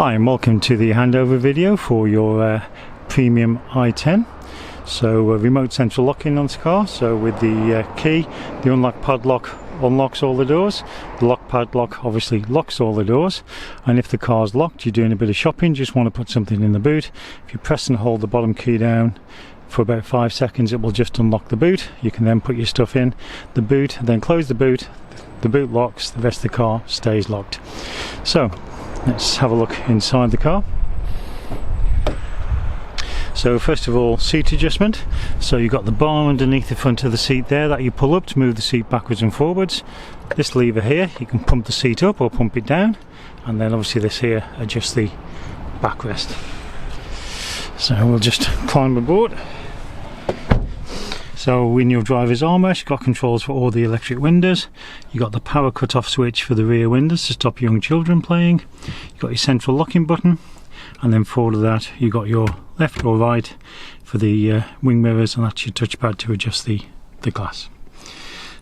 Hi and welcome to the handover video for your premium i10. So remote central locking on this car, so with the key, the unlock padlock unlocks all the doors, the lock padlock obviously locks all the doors, and if the car's locked, you're doing a bit of shopping, just want to put something in the boot, if you press and hold the bottom key down for about 5 seconds, it will just unlock the boot. You can then put your stuff in the boot, then close the boot locks, the rest of the car stays locked. So let's have a look inside the car. So first of all, seat adjustment. So you've got the bar underneath the front of the seat there that you pull up to move the seat backwards and forwards. This lever here, you can pump the seat up or pump it down, and then obviously this here adjusts the backrest. So we'll just climb aboard. So in your driver's armrest, you've got controls for all the electric windows. You've got the power cut-off switch for the rear windows to stop young children playing. You've got your central locking button, and then forward of that you've got your left or right for the wing mirrors, and that's your touchpad to adjust the glass.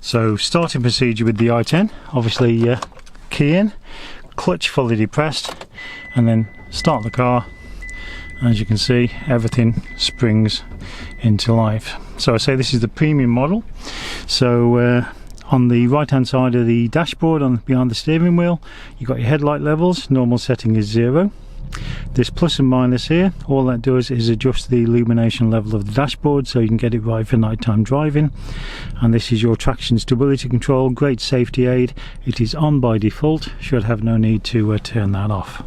So starting procedure with the i10, obviously key in, clutch fully depressed, and then start the car. As you can see, everything springs into life. So I say this is the premium model. So on the right hand side of the dashboard, behind the steering wheel, you've got your headlight levels. Normal setting is 0. This plus and minus here, all that does is adjust the illumination level of the dashboard so you can get it right for nighttime driving. And this is your traction stability control, great safety aid. It is on by default, should have no need to turn that off.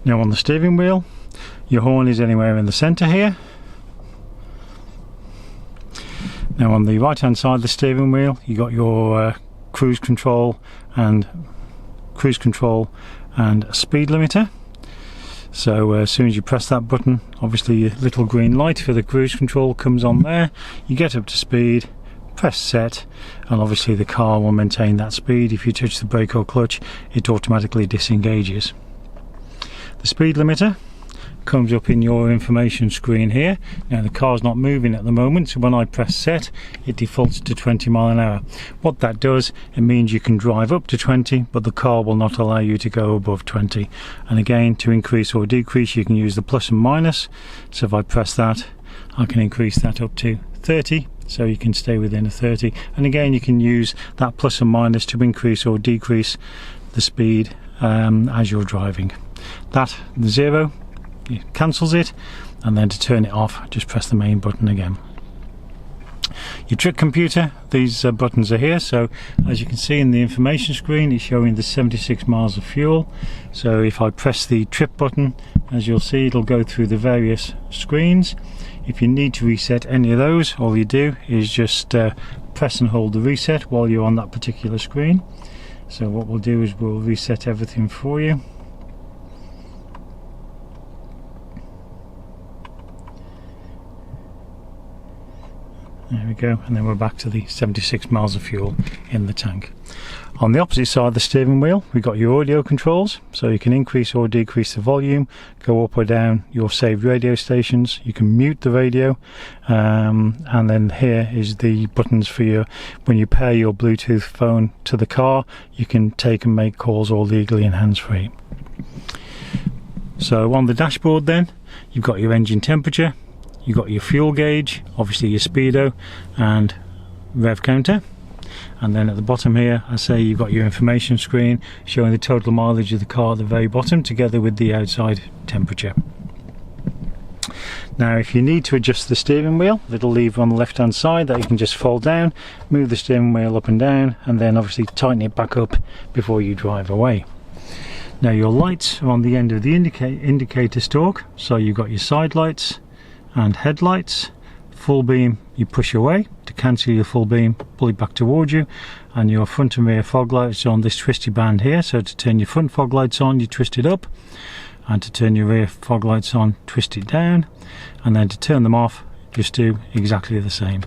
Now on the steering wheel, your horn is anywhere in the centre here. Now on the right hand side of the steering wheel, you got your cruise control and a speed limiter. So as soon as you press that button, obviously your little green light for the cruise control comes on there. You get up to speed, press set, and obviously the car will maintain that speed. If you touch the brake or clutch, it automatically disengages. The speed limiter comes up in your information screen here. Now the car's not moving at the moment, so when I press set, it defaults to 20 miles an hour. What that does, it means you can drive up to 20, but the car will not allow you to go above 20. And again, to increase or decrease, you can use the plus and minus. So if I press that, I can increase that up to 30, so you can stay within a 30. And again, you can use that plus and minus to increase or decrease the speed as you're driving. That, the 0, it cancels it, and then to turn it off, just press the main button again. Your trip computer, these buttons are here, so as you can see in the information screen, it's showing the 76 miles of fuel. So if I press the trip button, as you'll see, it'll go through the various screens. If you need to reset any of those, all you do is just press and hold the reset while you're on that particular screen. So what we'll do is we'll reset everything for you. There we go, and then we're back to the 76 miles of fuel in the tank. On the opposite side of the steering wheel, we've got your audio controls, so you can increase or decrease the volume, go up or down your saved radio stations. You can mute the radio, and then here is the buttons for your, when you pair your Bluetooth phone to the car, you can take and make calls all legally and hands-free. So on the dashboard then, you've got your engine temperature, you've got your fuel gauge, obviously your speedo and rev counter, and then at the bottom here, I say you've got your information screen showing the total mileage of the car at the very bottom, together with the outside temperature. Now if you need to adjust the steering wheel, little lever on the left hand side that you can just fold down, move the steering wheel up and down, and then obviously tighten it back up before you drive away. Now your lights are on the end of the indicator stalk, so you've got your side lights and headlights. Full beam you push away. To cancel your full beam, pull it back towards you, and your front and rear fog lights are on this twisty band here. So to turn your front fog lights on, you twist it up, and to turn your rear fog lights on, twist it down, and then to turn them off, just do exactly the same.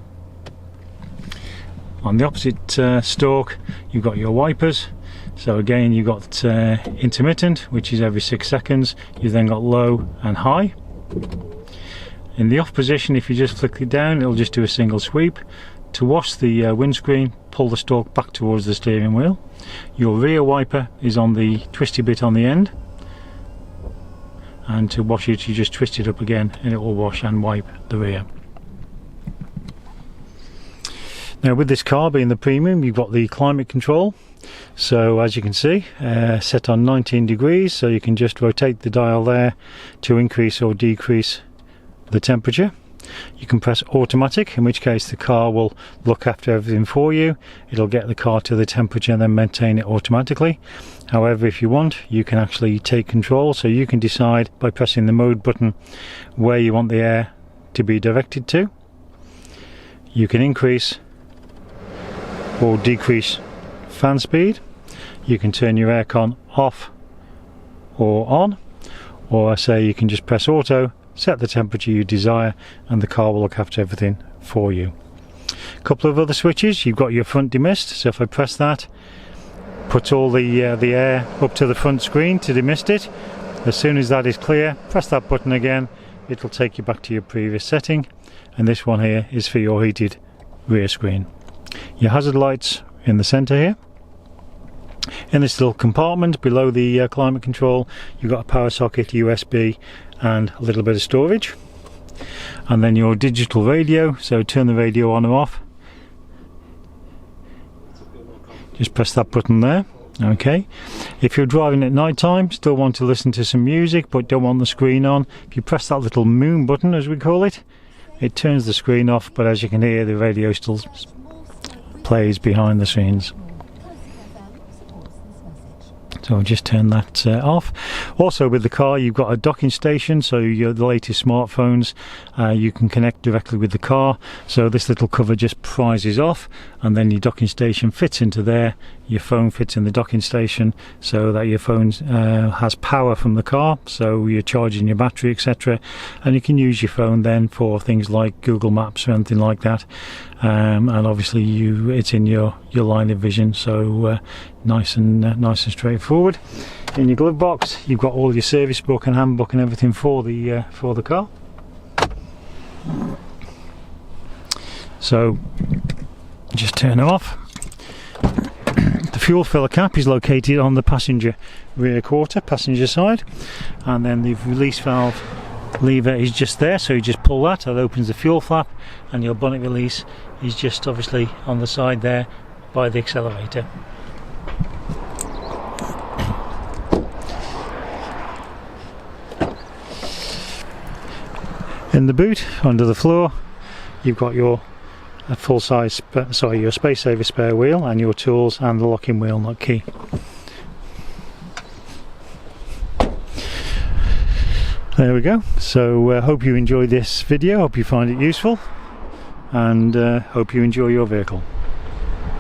On the opposite stalk, you've got your wipers. So again, you've got intermittent, which is every 6 seconds. You've then got low and high. In the off position, if you just flick it down, it'll just do a single sweep. To wash the windscreen, pull the stalk back towards the steering wheel. Your rear wiper is on the twisty bit on the end, and to wash it you just twist it up again and it will wash and wipe the rear. Now with this car being the premium, you've got the climate control. So as you can see, set on 19 degrees, so you can just rotate the dial there to increase or decrease the temperature. You can press automatic, in which case the car will look after everything for you. It'll get the car to the temperature and then maintain it automatically. However, if you want, you can actually take control, so you can decide by pressing the mode button where you want the air to be directed to. You can increase or decrease fan speed. You can turn your aircon off or on, or I say you can just press auto, set the temperature you desire, and the car will look after everything for you. A couple of other switches. You've got your front demist, so if I press that, put all the air up to the front screen to demist it. As soon as that is clear, press that button again, it'll take you back to your previous setting, and this one here is for your heated rear screen. Your hazard lights in the center here. In this little compartment below the climate control, you've got a power socket, USB, and a little bit of storage. And then your digital radio, so turn the radio on or off. Just press that button there. Okay. If you're driving at night time, still want to listen to some music but don't want the screen on, if you press that little moon button, as we call it, it turns the screen off, but as you can hear, the radio still plays behind the scenes. So I'll just turn that off. Also with the car, you've got a docking station, so the latest smartphones you can connect directly with the car. So this little cover just prizes off, and then your docking station fits into there. Your phone fits in the docking station, so that your phone has power from the car, so you're charging your battery, etc. And you can use your phone then for things like Google Maps or anything like that. And obviously it's in your line of vision, so nice and straightforward. In your glove box, you've got all your service book and handbook and everything for the car. So just turn it off. The fuel filler cap is located on the passenger rear quarter, passenger side, and then the release valve lever is just there, so you just pull that opens the fuel flap, and your bonnet release is just obviously on the side there by the accelerator. In the boot, under the floor, you've got your your space saver spare wheel and your tools and the locking wheel nut key. There we go. So hope you enjoyed this video, hope you find it useful, and hope you enjoy your vehicle.